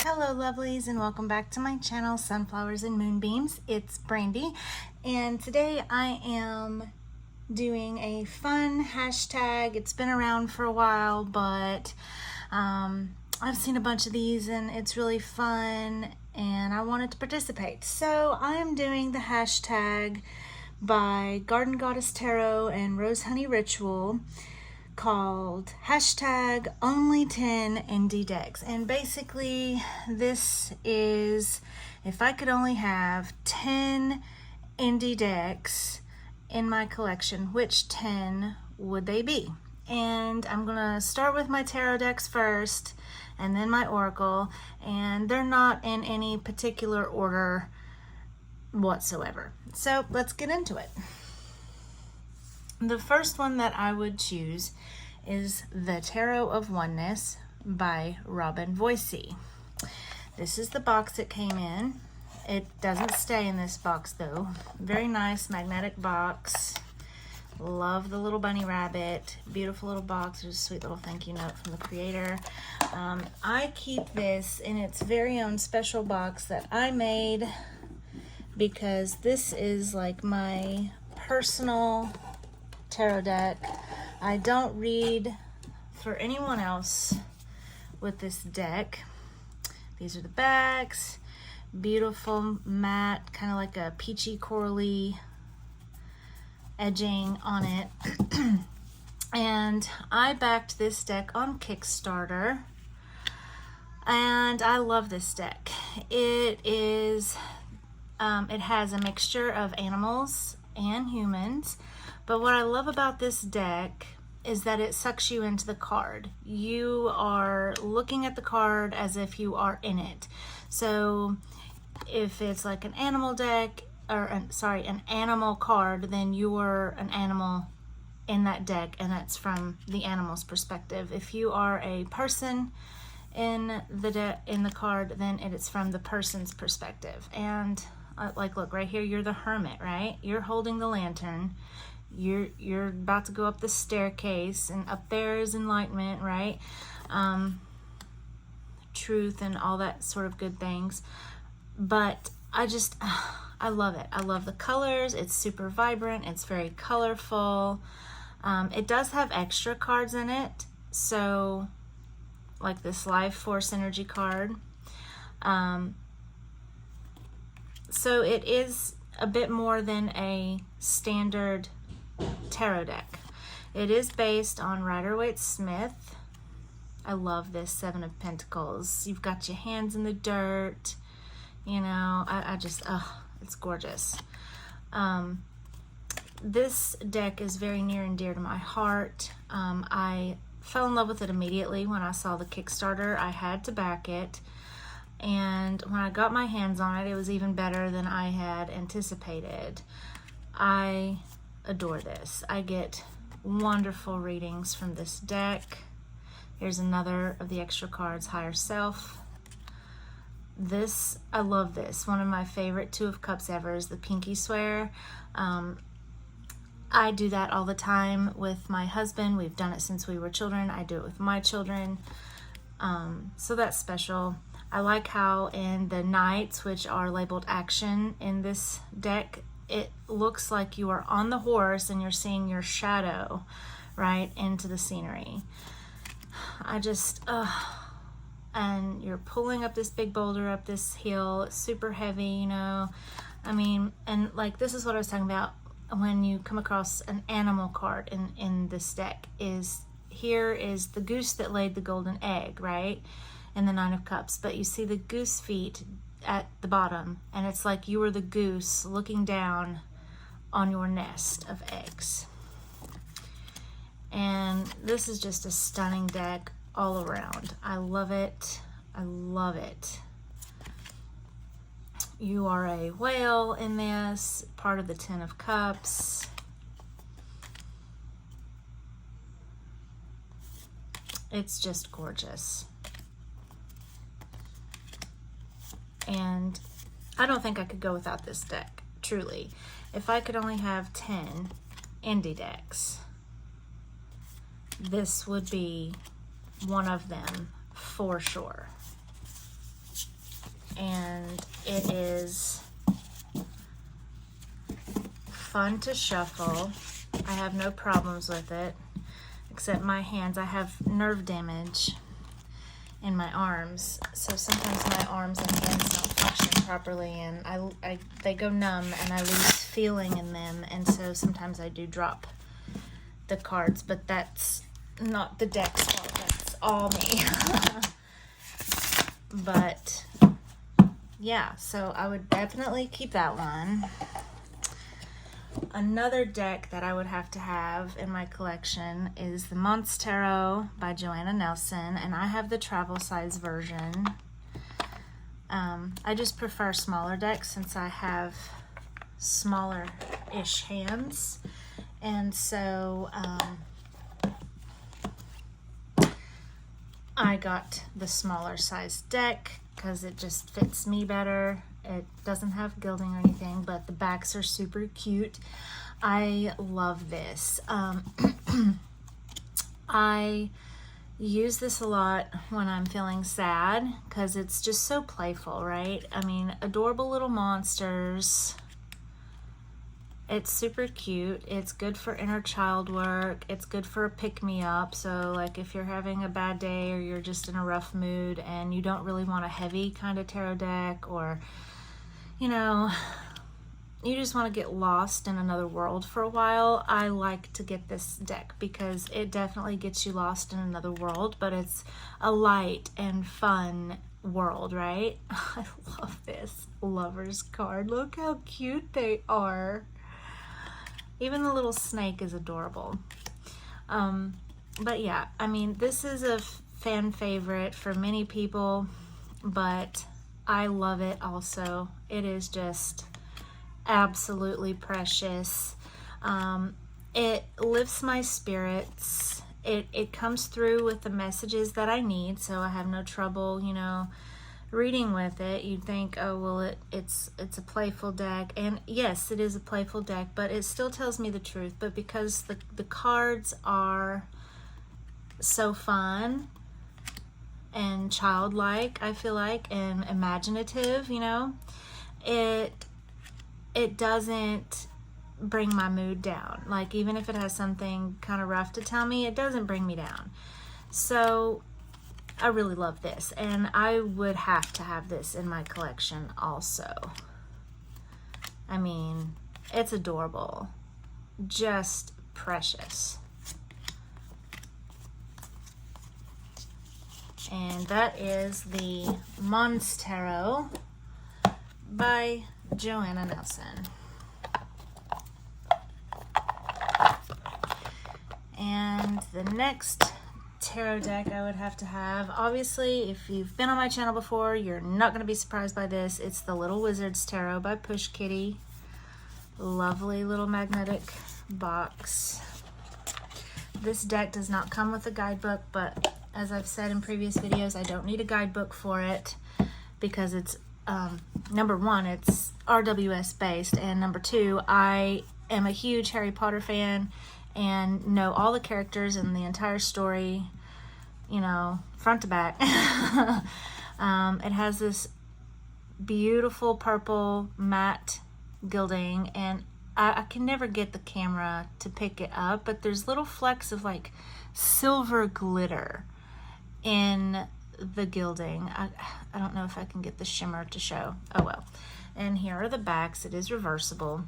Hello lovelies, and welcome back to my channel Sunflowers and Moonbeams. It's Brandy, and today I am doing a fun hashtag. It's been around for a while, but I've seen a bunch of these and it's really fun and I wanted to participate. So I am doing the hashtag by Garden Goddess Tarot and Rose Honey Ritual, called hashtag only 10 indie decks. And basically this is, if I could only have 10 indie decks in my collection, which 10 would they be? And I'm gonna start with my tarot decks first and then my oracle, and they're not in any particular order whatsoever. So let's get into it. The first one that I would choose is the Tarot of Oneness by Robin Voicey. This is the box it came in. It doesn't stay in this box though. Very nice magnetic box. Love the little bunny rabbit. Beautiful little box. There's a sweet little thank you note from the creator. I keep this in its very own special box that I made because this is like my personal tarot deck. I don't read for anyone else with this deck. These are the backs. Beautiful matte, kind of like a peachy corally edging on it. And I backed this deck on Kickstarter and I love this deck. It is it has a mixture of animals and humans. But what I love about this deck is that it sucks you into the card. You are looking at the card as if you are in it. So if it's like an animal deck, or an animal card, then you're an animal in that deck, and that's from the animal's perspective. If you are a person in the card, then it is from the person's perspective. And like, look right here, you're the hermit, right? You're holding the lantern. You're about to go up the staircase, and up there is enlightenment, right? Truth and all that sort of good things. But I love it. I love the colors. It's super vibrant. It's very colorful. It does have extra cards in it. So like this Life Force Energy card. So it is a bit more than a standard tarot deck. It is based on Rider-Waite-Smith. I love this Seven of Pentacles. You've got your hands in the dirt. You know, I just, it's gorgeous. This deck is very near and dear to my heart. I fell in love with it immediately when I saw the Kickstarter. I had to back it. And when I got my hands on it, it was even better than I had anticipated. I adore this. I get wonderful readings from this deck. Here's another of the extra cards, Higher Self. This, I love this. One of my favorite Two of Cups ever is the Pinky Swear. I do that all the time with my husband. We've done it since we were children. I do it with my children. So that's special. I like how in the Knights, which are labeled action in this deck, it looks like you are on the horse and you're seeing your shadow right into the scenery. I just, and you're pulling up this big boulder up this hill. It's super heavy, you know. I mean, and like this is what I was talking about when you come across an animal card in this deck. Is here is the goose that laid the golden egg, right? In the Nine of Cups, but you see the goose feet at the bottom, and it's like you were the goose looking down on your nest of eggs. And this is just a stunning deck all around. I love it. I love it. You are a whale in this, part of the Ten of Cups. It's just gorgeous. And I don't think I could go without this deck, truly. If I could only have 10 indie decks, this would be one of them for sure. and it is fun to shuffle. I have no problems with it, except my hands. I have nerve damage in my arms, so sometimes my arms and hands don't function properly, and they go numb and I lose feeling in them, and so sometimes I do drop the cards, but that's not the deck's fault, that's all me. But yeah, so I would definitely keep that one. Another deck that I would have to have in my collection is the Monstero by Joanna Nelson, and I have the travel size version. I just prefer smaller decks since I have smaller-ish hands, and so I got the smaller size deck because it just fits me better. It doesn't have gilding or anything, but the backs are super cute. I love this. I use this a lot when I'm feeling sad because it's just so playful, right? I mean, adorable little monsters. It's super cute. It's good for inner child work. It's good for a pick-me-up. So like if you're having a bad day or you're just in a rough mood and you don't really want a heavy kind of tarot deck, or you know, you just want to get lost in another world for a while, I like to get this deck because it definitely gets you lost in another world, but it's a light and fun world, right? I love this Lovers card. Look how cute they are. Even the little snake is adorable. But yeah, I mean, this is a fan favorite for many people, but I love it also. It is just absolutely precious. It lifts my spirits. It comes through with the messages that I need, so I have no trouble, you know, reading with it. You'd think, oh well, it's a playful deck, and yes, it is a playful deck, but it still tells me the truth. But because the cards are so fun and childlike, I feel like, and imaginative, you know, it doesn't bring my mood down. Like, even if it has something kind of rough to tell me, it doesn't bring me down. So I really love this, and I would have to have this in my collection also. I mean, it's adorable, just precious. And that is the Monstero by Joanna Nelson. And the next tarot deck I would have to have, obviously, if you've been on my channel before, you're not going to be surprised by this. It's the Little Wizards Tarot by Push Kitty. Lovely little magnetic box. This deck does not come with a guidebook, but as I've said in previous videos, I don't need a guidebook for it because it's number one, it's RWS based, and number two, I am a huge Harry Potter fan and know all the characters and the entire story, you know, front to back. It has this beautiful purple matte gilding, and I can never get the camera to pick it up, but there's little flecks of like silver glitter in the gilding. I don't know if I can get the shimmer to show. Oh well. And here are the backs. It is reversible,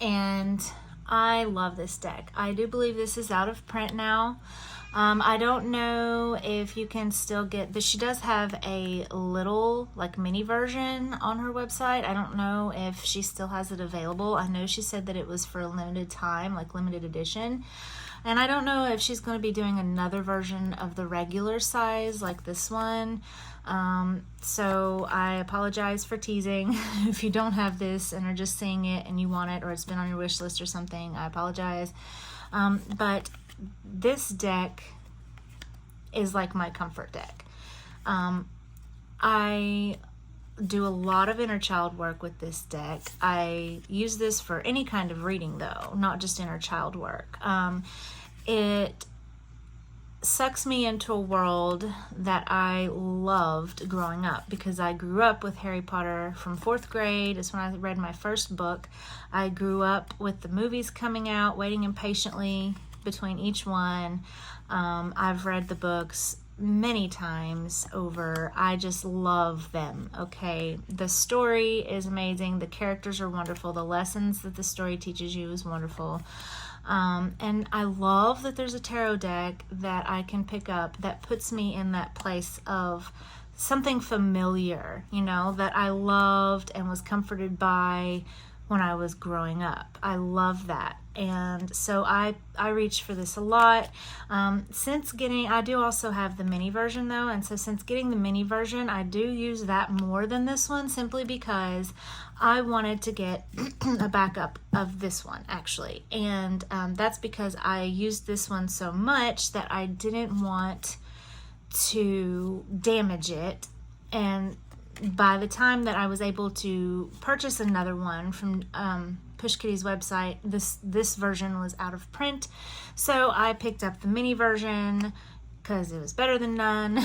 and I love this deck. I do believe this is out of print now. I don't know if you can still get this. She does have a little like mini version on her website. I don't know if she still has it available. I know she said that it was for a limited time, like limited edition. And I don't know if she's going to be doing another version of the regular size like this one. So I apologize for teasing. If you don't have this and are just seeing it and you want it, or it's been on your wish list or something, I apologize. But this deck is like my comfort deck. I do a lot of inner child work with this deck. I use this for any kind of reading though, not just inner child work. It sucks me into a world that I loved growing up, because I grew up with Harry Potter from 4th grade. Is when I read my first book. I grew up with the movies coming out, waiting impatiently between each one. I've read the books many times over. I just love them. Okay, the story is amazing, the characters are wonderful, the lessons that the story teaches you is wonderful. And I love that there's a tarot deck that I can pick up that puts me in that place of something familiar, you know, that I loved and was comforted by when I was growing up. I love that. And so I reach for this a lot. I do also have the mini version though, and so since getting the mini version, I do use that more than this one, simply because I wanted to get a backup of this one actually. And that's because I used this one so much that I didn't want to damage it. And by the time that I was able to purchase another one from Push Kitty's website, this version was out of print. So I picked up the mini version because it was better than none.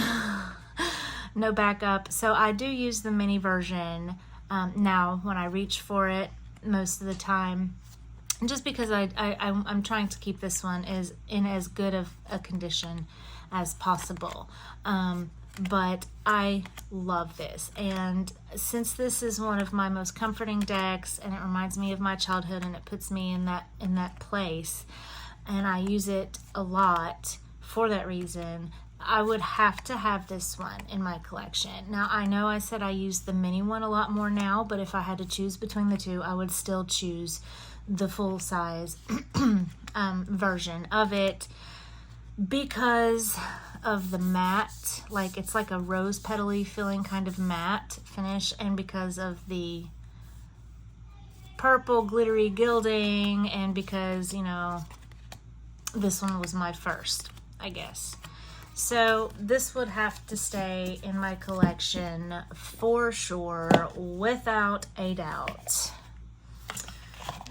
No backup. So I do use the mini version now when I reach for it most of the time, just because I'm trying to keep this one in as good of a condition as possible. But I love this, and since this is one of my most comforting decks, and it reminds me of my childhood, and it puts me in that place, and I use it a lot for that reason, I would have to have this one in my collection. Now, I know I said I use the mini one a lot more now, but if I had to choose between the two, I would still choose the full size version of it, because of the matte, like it's like a rose petally feeling kind of matte finish, and because of the purple glittery gilding, and because, you know, this one was my first, I guess. So this would have to stay in my collection for sure, without a doubt.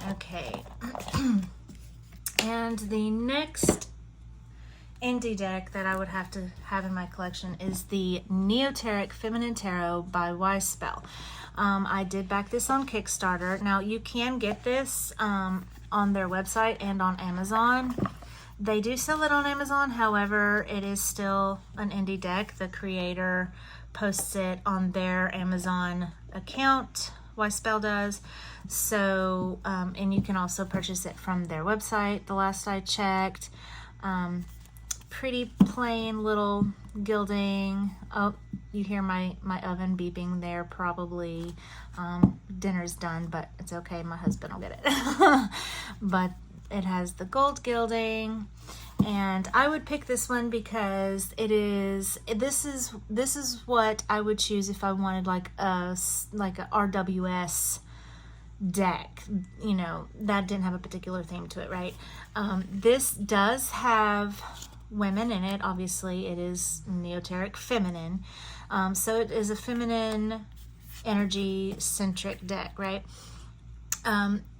Okay. And the next indie deck that I would have to have in my collection is the Neoteric Feminine Tarot by Spell. I did back this on Kickstarter. Now you can get this on their website and on Amazon. They do sell it on Amazon, however, it is still an indie deck. The creator posts it on their Amazon account, Spell does. So, and you can also purchase it from their website, the last I checked. Pretty plain little gilding. Oh, you hear my oven beeping there probably. Dinner's done, but it's okay, my husband will get it. But it has the gold gilding, and I would pick this one because this is what I would choose if I wanted like a RWS deck, you know, that didn't have a particular theme to it, right? This does have women in it. Obviously it is Neoteric feminine, so it is a feminine energy centric deck, right?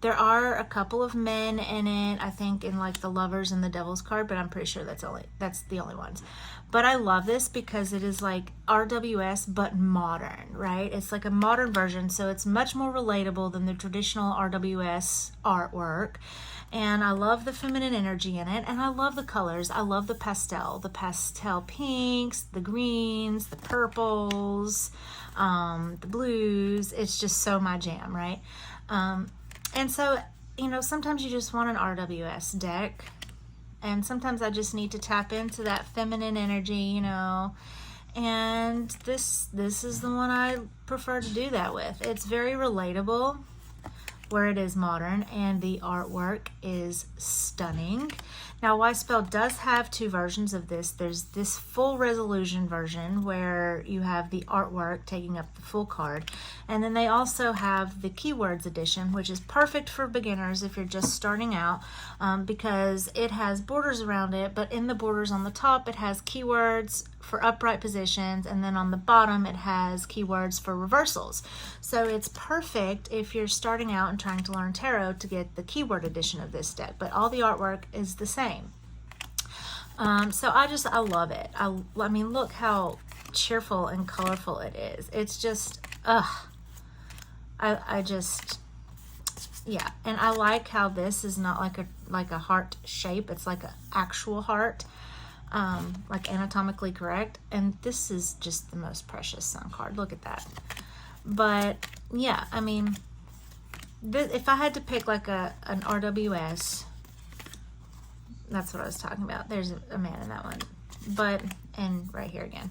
There are a couple of men in it, I think, in like the Lovers and the Devil's card, but I'm pretty sure that's the only ones. But I love this because it is like RWS but modern, right? It's like a modern version, so it's much more relatable than the traditional RWS artwork. And I love the feminine energy in it, and I love the colors. I love the pastel pinks, the greens, the purples, the blues. It's just so my jam, right? And so, you know, sometimes you just want an RWS deck, and sometimes I just need to tap into that feminine energy, you know, and this is the one I prefer to do that with. It's very relatable where it is modern, and the artwork is stunning. Now, Spell does have two versions of this. There's this full resolution version where you have the artwork taking up the full card, and then they also have the keywords edition, which is perfect for beginners if you're just starting out, because it has borders around it, but in the borders on the top it has keywords for upright positions, and then on the bottom it has keywords for reversals. So it's perfect if you're starting out and trying to learn tarot to get the keyword edition of this deck, but all the artwork is the same. So I love it. I mean, look how cheerful and colorful it is. It's just, I just, yeah. And I like how this is not like a heart shape. It's like an actual heart, like anatomically correct. And this is just the most precious sun card. Look at that. But yeah, I mean, if I had to pick like an RWS, that's what I was talking about. There's a man in that one. But, and right here again.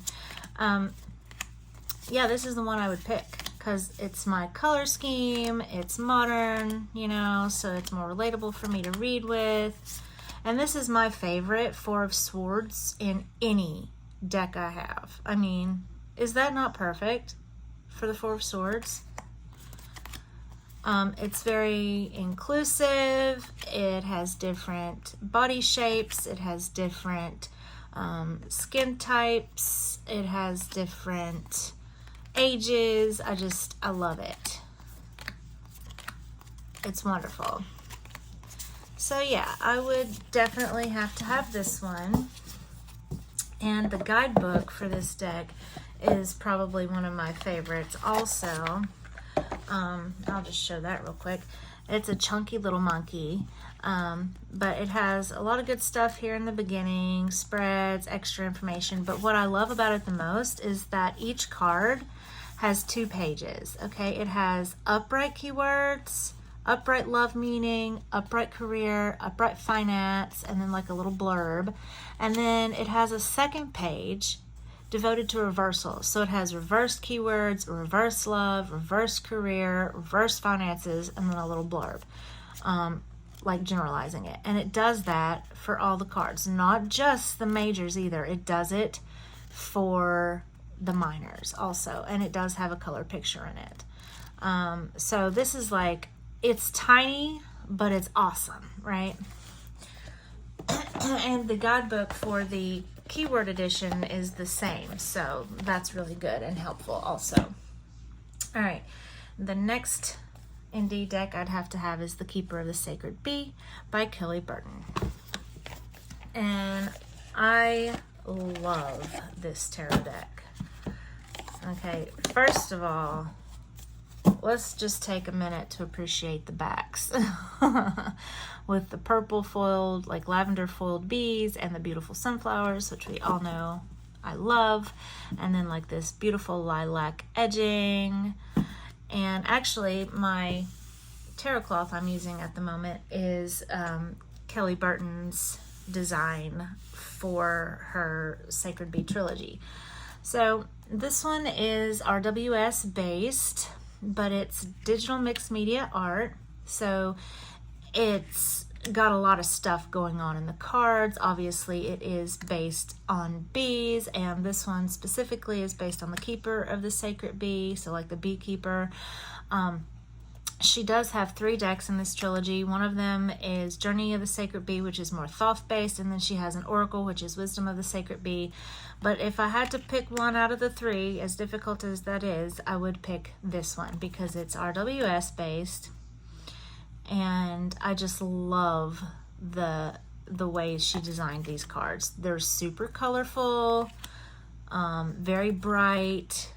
Yeah, this is the one I would pick because it's my color scheme. It's modern, you know, so it's more relatable for me to read with. And this is my favorite Four of Swords in any deck I have. I mean, is that not perfect for the Four of Swords? It's very inclusive. It has different body shapes. It has different skin types. It has different ages. I love it. It's wonderful. So yeah, I would definitely have to have this one. And the guidebook for this deck is probably one of my favorites also. I'll just show that real quick. It's a chunky little monkey, but it has a lot of good stuff here in the beginning, spreads, extra information. But what I love about it the most is that each card has 2 pages, okay? It has upright keywords, upright love meaning, upright career, upright finance, and then like a little blurb. And then it has a second page devoted to reversal. So it has reversed keywords, reverse love, reverse career, reverse finances, and then a little blurb, like generalizing it. And it does that for all the cards, not just the majors either. It does it for the minors also, and it does have a color picture in it. So this is like, it's tiny, but it's awesome, right? And the guidebook for the keyword edition is the same, so that's really good and helpful also. All right, the next indie deck I'd have to have is The Keeper of the Sacred Bee by Kelly Burton. And I love this tarot deck. Okay, first of all, let's just take a minute to appreciate the backs. With the purple foiled, like lavender foiled bees and the beautiful sunflowers, which we all know I love. And then like this beautiful lilac edging. And actually my tarot cloth I'm using at the moment is Kelly Burton's design for her Sacred Bee trilogy. So this one is RWS based, but it's digital mixed media art. So it's got a lot of stuff going on in the cards. Obviously, it is based on bees, and this one specifically is based on the keeper of the sacred bee, so like the beekeeper. She does have 3 decks in this trilogy. One of them is Journey of the Sacred Bee, which is more Thoth-based, and then she has an Oracle, which is Wisdom of the Sacred Bee. But if I had to pick one out of the 3, as difficult as that is, I would pick this one because it's RWS-based. And I just love the way she designed these cards. They're super colorful, very bright,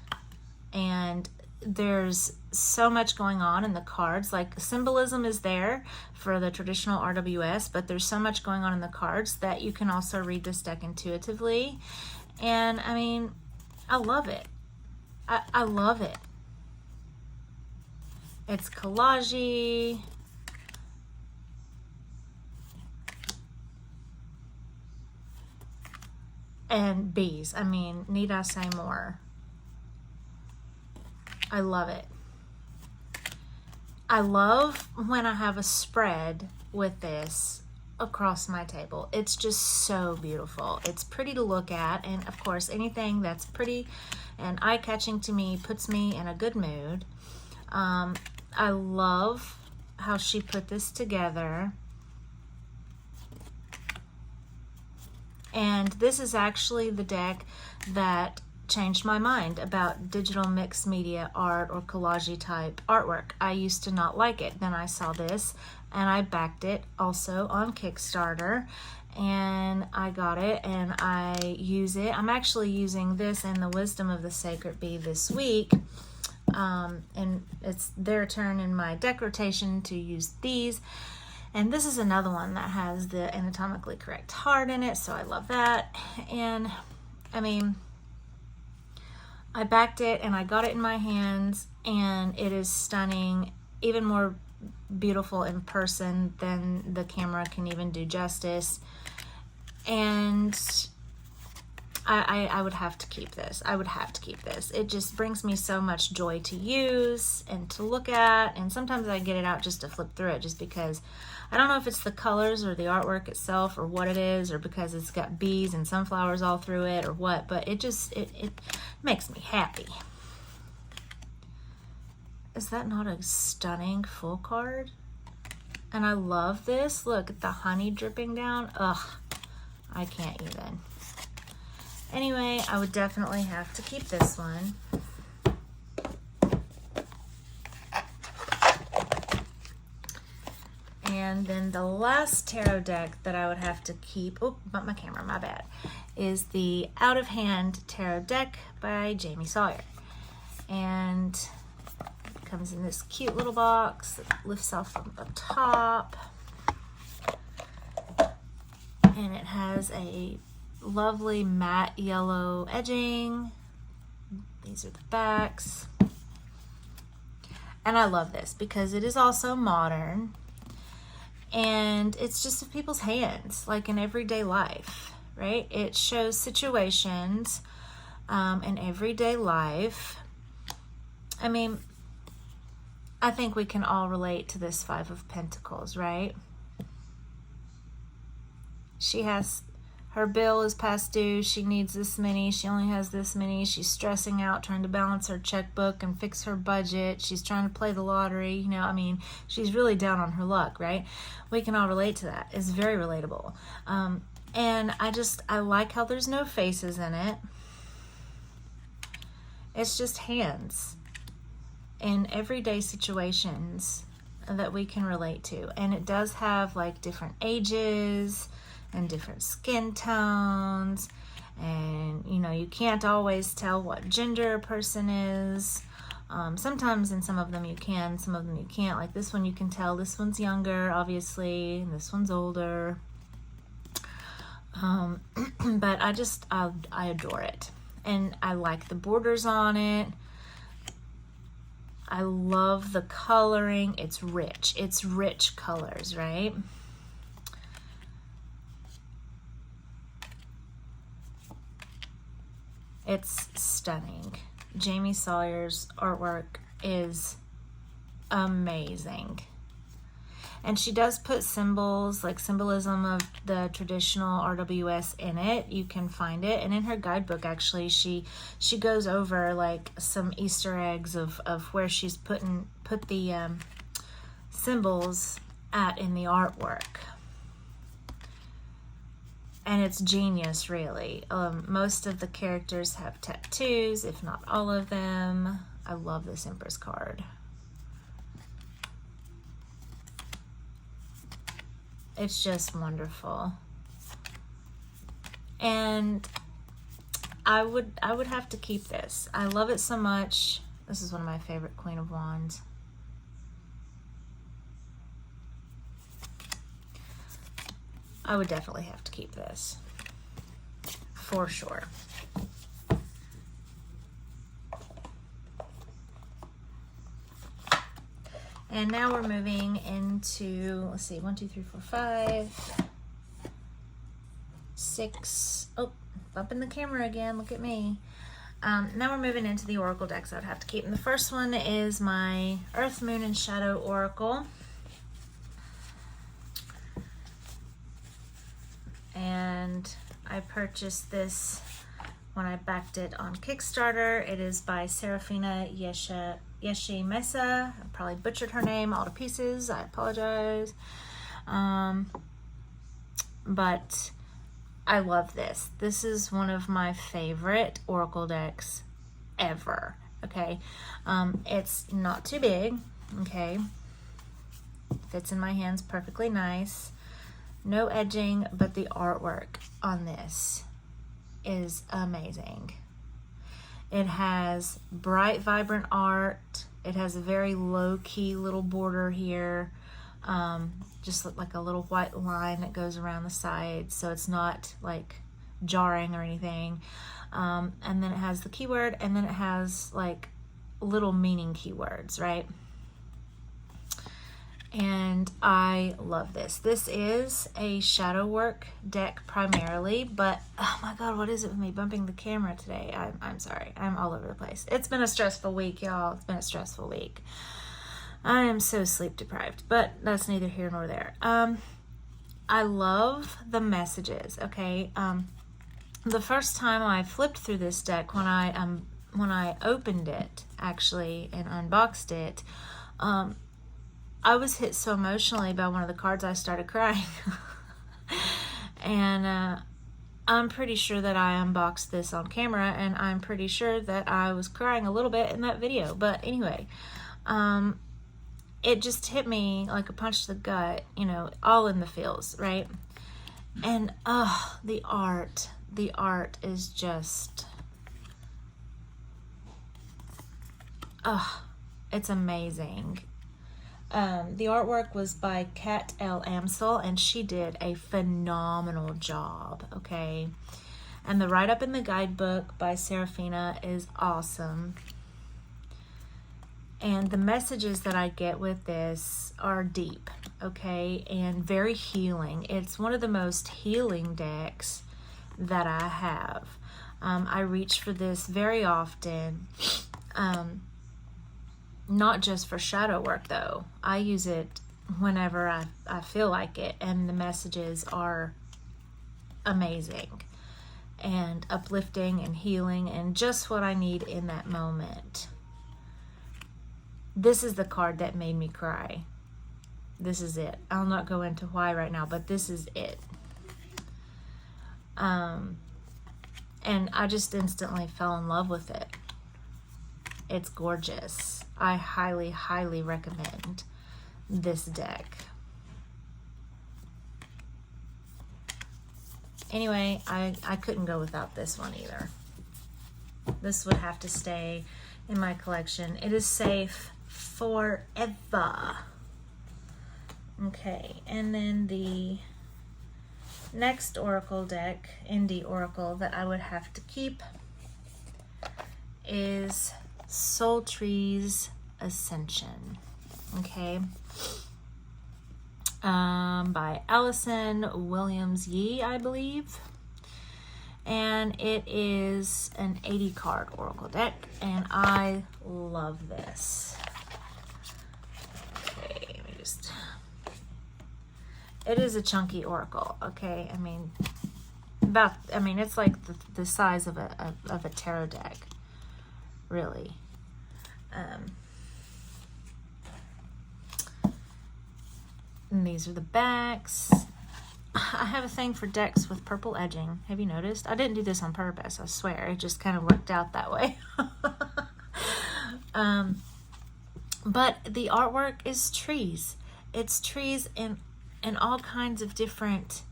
and there's so much going on in the cards. Like, symbolism is there for the traditional RWS, but there's so much going on in the cards that you can also read this deck intuitively. And I mean, I love it. I love it. It's collage-y. And bees. I mean, need I say more? I love it. I love when I have a spread with this across my table. It's just so beautiful. It's pretty to look at, and of course, anything that's pretty and eye-catching to me puts me in a good mood. I love how she put this together. And this is actually the deck that changed my mind about digital mixed media art or collage type artwork. I used to not like it. Then I saw this and I backed it also on Kickstarter. and I got it and I use it. I'm actually using this and the Wisdom of the Sacred Bee this week. And it's their turn in my deck rotation to use these. And this is another one that has the anatomically correct heart in it, so I love that. And I mean, I backed it and I got it in my hands, and it is stunning, even more beautiful in person than the camera can even do justice. And I would have to keep this. I would have to keep this. It just brings me so much joy to use and to look at. And sometimes I get it out just to flip through it, just because I don't know if it's the colors or the artwork itself or what it is, or because it's got bees and sunflowers all through it or what, but it just, it makes me happy. Is that not a stunning full card? And I love this. Look at the honey dripping down. Ugh, I can't even. Anyway, I would definitely have to keep this one. And then the last tarot deck that I would have to keep, oh, bumped my camera, my bad, is the Out of Hand Tarot deck by Jamie Sawyer. And it comes in this cute little box that lifts off from the top. And it has a lovely matte yellow edging. These are the backs. And I love this because it is also modern. And it's just of people's hands, like in everyday life, right? It shows situations in everyday life. I mean, I think we can all relate to this Five of Pentacles, right? She has, her bill is past due. She needs this many. She only has this many. She's stressing out, trying to balance her checkbook and fix her budget. She's trying to play the lottery. You know, I mean, she's really down on her luck, right? We can all relate to that. It's very relatable. And I like how there's no faces in it. It's just hands in everyday situations that we can relate to. And it does have like different ages and different skin tones, and you know, you can't always tell what gender a person is. Sometimes in some of them you can, some of them you can't. Like this one you can tell this one's younger, obviously, and this one's older. But I adore it, and I like the borders on it. I love the coloring. It's rich colors, right? It's stunning. Jamie Sawyer's artwork is amazing. And she does put symbols, like symbolism of the traditional RWS in it. You can find it. And in her guidebook, actually, she goes over like some Easter eggs of where she's put the symbols at in the artwork. And it's genius, really. Most of the characters have tattoos, if not all of them. I love this Empress card. It's just wonderful. And I would have to keep this. I love it so much. This is one of my favorite Queen of Wands. I would definitely have to keep this, for sure. And now we're moving into, let's see, 1, 2, 3, 4, 5, 6. Oh, bumping the camera again. Look at me. Now we're moving into the Oracle decks I would have to keep. And the first one is my Earth, Moon, and Shadow Oracle. And I purchased this when I backed it on Kickstarter. It is by Serafina Yeshe Mesa. I probably butchered her name all to pieces. I apologize. But I love this. This is one of my favorite Oracle decks ever. Okay. It's not too big. Okay. Fits in my hands perfectly nice. No edging, but the artwork on this is amazing. It has bright, vibrant art. It has a very low-key little border here. Just like a little white line that goes around the side, so it's not like jarring or anything. And then it has the keyword, and then it has like little meaning keywords, right? And I love this. This is a shadow work deck primarily, but oh my god, what is it with me bumping the camera today? I'm sorry. I'm all over the place. It's been a stressful week, y'all. It's been a stressful week. I am so sleep deprived, but that's neither here nor there. I love the messages, okay? The first time I flipped through this deck, when I opened it actually and unboxed it, I was hit so emotionally by one of the cards I started crying. And I'm pretty sure that I unboxed this on camera, and I'm pretty sure that I was crying a little bit in that video. But anyway, it just hit me like a punch to the gut, you know, all in the feels, right? And the art is just, it's amazing. The artwork was by Kat L. Amsel, and she did a phenomenal job, okay? And the write-up in the guidebook by Serafina is awesome. And the messages that I get with this are deep, okay? And very healing. It's one of the most healing decks that I have. I reach for this very often. Not just for shadow work though. I use it whenever I feel like it, and the messages are amazing and uplifting and healing and just what I need in that moment. This is the card that made me cry. This is it. I'll not go into why right now, but this is it. And I just instantly fell in love with it. It's gorgeous. I highly, highly recommend this deck. Anyway, I couldn't go without this one either. This would have to stay in my collection. It is safe forever. Okay, and then the next Oracle deck, Indie Oracle, that I would have to keep is Soul Tree's Ascension. Okay. By Allison Williams Yee, I believe. And it is an 80 card Oracle deck, and I love this. Okay, let me just... It is a chunky Oracle, okay? I mean, it's like the size of a tarot deck, really. And these are the backs. I have a thing for decks with purple edging. Have you noticed? I didn't do this on purpose, I swear. It just kind of worked out that way. But the artwork is trees. It's trees in all kinds of different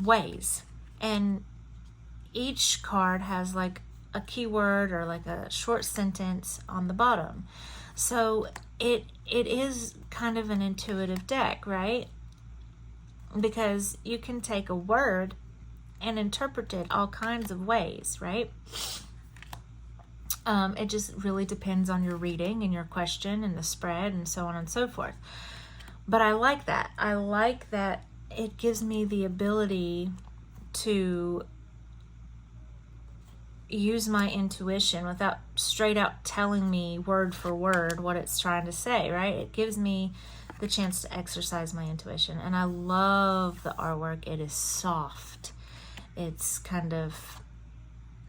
ways. And each card has like a keyword or like a short sentence on the bottom. So it is kind of an intuitive deck, right? Because you can take a word and interpret it all kinds of ways, right? It just really depends on your reading and your question and the spread and so on and so forth. But I like that. I like that it gives me the ability to use my intuition without straight out telling me word for word what it's trying to say, right? It gives me the chance to exercise my intuition. And I love the artwork. It is soft. It's kind of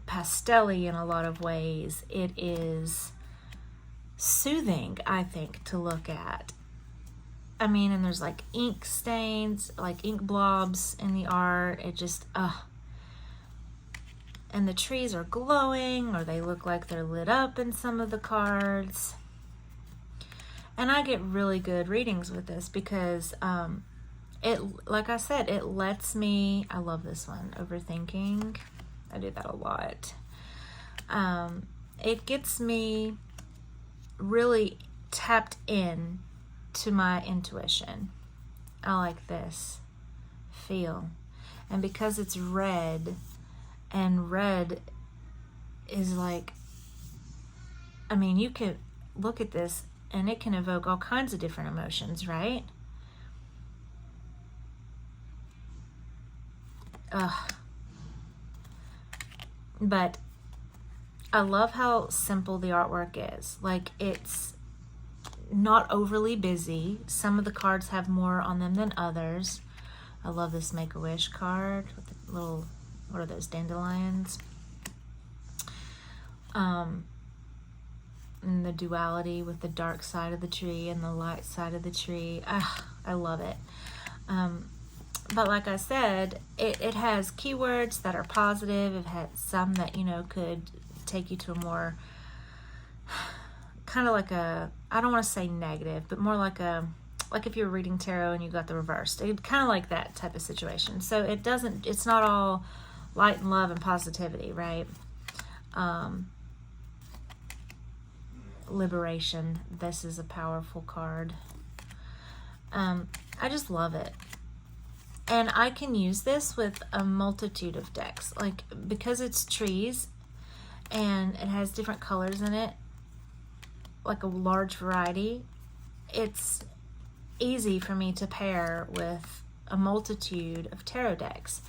pastel-y in a lot of ways. It is soothing, I think, to look at. I mean, and there's like ink stains, like ink blobs in the art. It just, and the trees are glowing, or they look like they're lit up in some of the cards. And I get really good readings with this because like I said, it lets me, I love this one, overthinking. I do that a lot. It gets me really tapped in to my intuition. I like this. Feel. And because it's red, and red is like, I mean, you could look at this and it can evoke all kinds of different emotions, right? Ugh. But I love how simple the artwork is. Like, it's not overly busy. Some of the cards have more on them than others. I love this Make-A-Wish card with the little, what are those, dandelions? And the duality with the dark side of the tree and the light side of the tree. I love it. But like I said, it has keywords that are positive. It has some that, you know, could take you to a more, kind of like a, I don't want to say negative, but more like a, like if you're reading tarot and you got the reversed. It kind of like that type of situation. So it doesn't, it's not all light and love and positivity, right? Liberation. This is a powerful card. I just love it. And I can use this with a multitude of decks. Like, because it's trees and it has different colors in it, like a large variety, it's easy for me to pair with a multitude of tarot decks.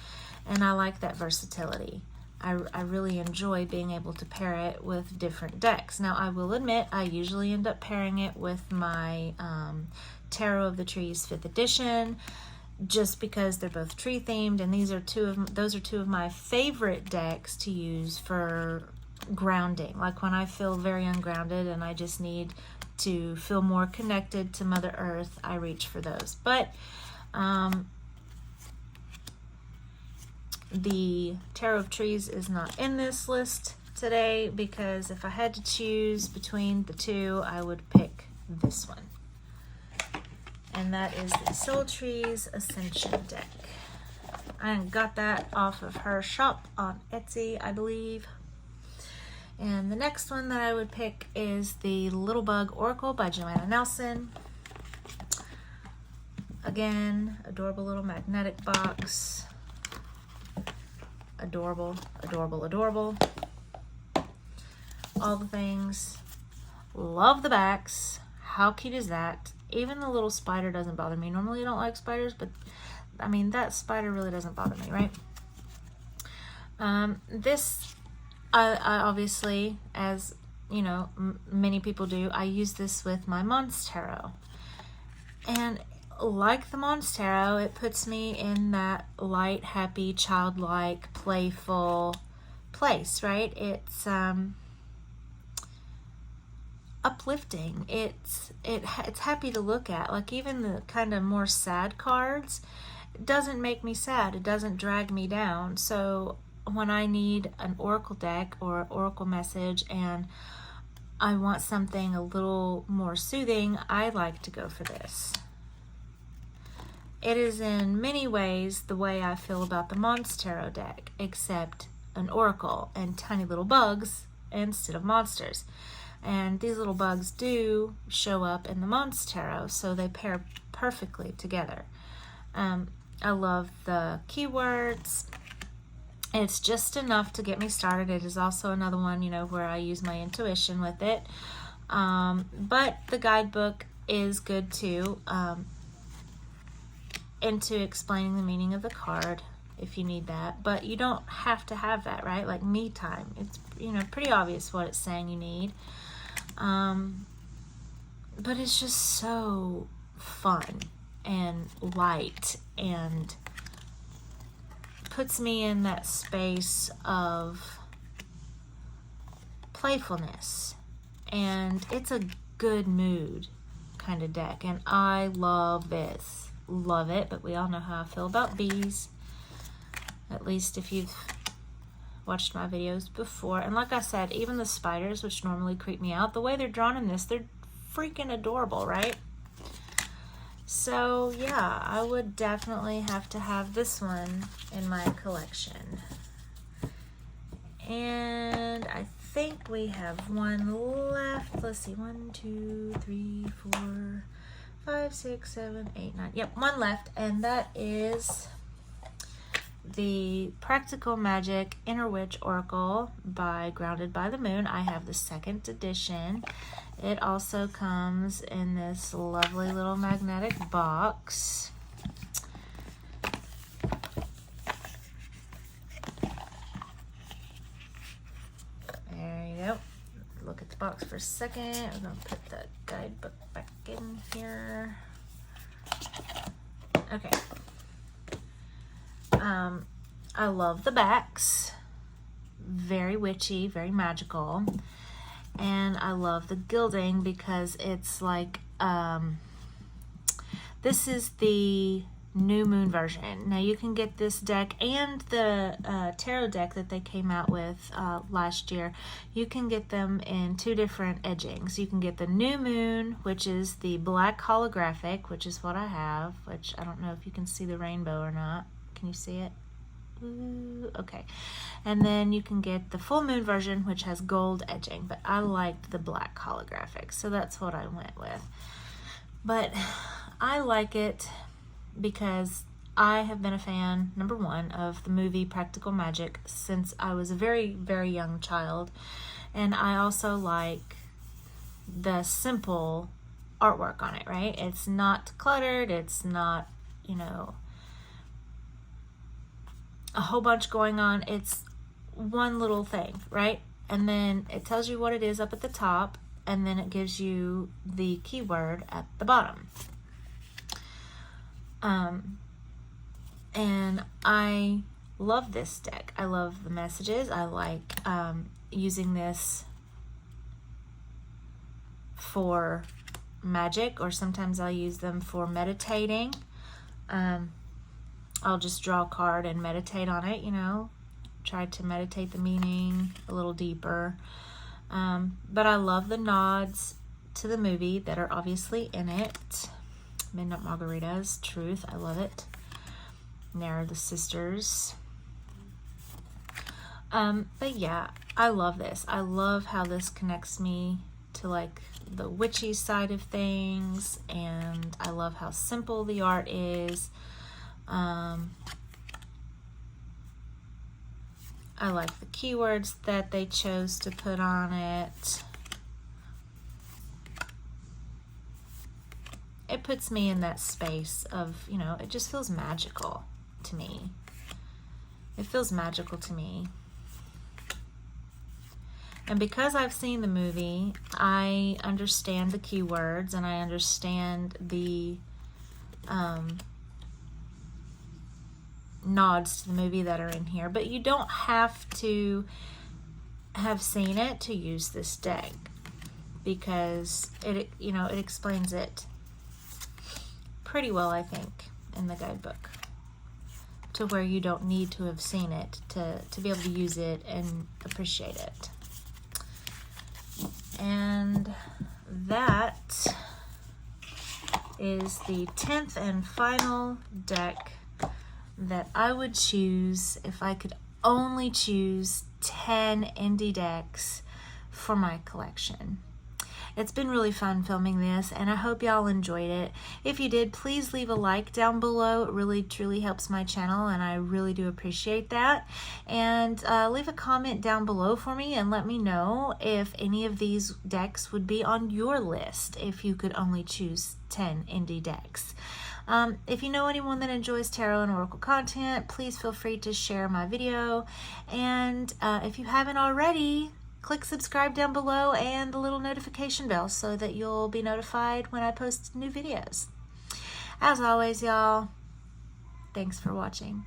And I like that versatility. I really enjoy being able to pair it with different decks. Now, I will admit, I usually end up pairing it with my Tarot of the Trees 5th edition, just because they're both tree themed, and those are two of my favorite decks to use for grounding. Like when I feel very ungrounded and I just need to feel more connected to Mother Earth, I reach for those. But the Tarot of Trees is not in this list today, because if I had to choose between the two, I would pick this one. And that is the Soul Trees Ascension deck. I got that off of her shop on Etsy, I believe. And the next one that I would pick is the Little Bug Oracle by Joanna Nelson. Again, adorable little magnetic box. Adorable, adorable, adorable. All the things. Love the backs. How cute is that? Even the little spider doesn't bother me. Normally I don't like spiders, but I mean, that spider really doesn't bother me, right? This, I obviously, as you know, many people do, I use this with my Mons Tarot. And like the Mons Tarot, it puts me in that light, happy, childlike, playful place, right? It's uplifting. It's happy to look at. Like, even the kind of more sad cards, it doesn't make me sad. It doesn't drag me down. So when I need an oracle deck or oracle message and I want something a little more soothing, I like to go for this. It is in many ways the way I feel about the Mons Tarot deck, except an oracle and tiny little bugs instead of monsters. And these little bugs do show up in the Mons Tarot, so they pair perfectly together. I love the keywords. It's just enough to get me started. It is also another one, you know, where I use my intuition with it. But the guidebook is good too, into explaining the meaning of the card if you need that. But you don't have to have that, right? Like me time. It's, you know, pretty obvious what it's saying you need. But it's just so fun and light and puts me in that space of playfulness. And it's a good mood kind of deck. And I love this. Love it. But we all know how I feel about bees. At least if you've watched my videos before. And like I said, even the spiders, which normally creep me out, the way they're drawn in this, they're freaking adorable, right? So yeah, I would definitely have to have this one in my collection. And I think we have one left. Let's see, 1, 2, 3, 4, 5, 6, 7, 8, 9. Yep, one left, and that is the Practical Magic Inner Witch Oracle by Grounded by the Moon. I have the 2nd edition. It also comes in this lovely little magnetic box. There you go. Look at the box for a second. We're going to put the guidebook back in here. Okay. I love the backs. Very witchy, very magical. And I love the gilding because it's like, this is the new moon version. Now you can get this deck and the tarot deck that they came out with last year. You can get them in 2 different edgings. You can get the new moon, which is the black holographic, which is what I have, which I don't know if you can see the rainbow or not. Can you see it? Ooh, okay. And then you can get the full moon version, which has gold edging, but I liked the black holographic, so that's what I went with. But I like it because I have been a fan, number 1, of the movie Practical Magic since I was a very, very young child. And I also like the simple artwork on it, right? It's not cluttered. It's not, you know, a whole bunch going on. It's one little thing, right? And then it tells you what it is up at the top, and then it gives you the keyword at the bottom. And I love this deck. I love the messages. I like using this for magic, or sometimes I'll use them for meditating. I'll just draw a card and meditate on it, you know, try to meditate the meaning a little deeper. But I love the nods to the movie that are obviously in it. Midnight Margaritas, Truth, I love it. And there are the sisters. But yeah, I love this. I love how this connects me to like the witchy side of things, and I love how simple the art is. I like the keywords that they chose to put on it. It puts me in that space of, you know, it just feels magical to me. It feels magical to me. And because I've seen the movie, I understand the keywords and I understand the nods to the movie that are in here, but you don't have to have seen it to use this deck, because it, you know, it explains it pretty well, I think, in the guidebook, to where you don't need to have seen it to be able to use it and appreciate it. And that is the 10th and final deck that I would choose if I could only choose 10 indie decks for my collection. It's been really fun filming this, and I hope y'all enjoyed it. If you did, please leave a like down below. It really truly helps my channel, and I really do appreciate that. And leave a comment down below for me and let me know if any of these decks would be on your list if you could only choose 10 indie decks. If you know anyone that enjoys tarot and oracle content, please feel free to share my video. And if you haven't already, click subscribe down below and the little notification bell so that you'll be notified when I post new videos. As always, y'all, thanks for watching.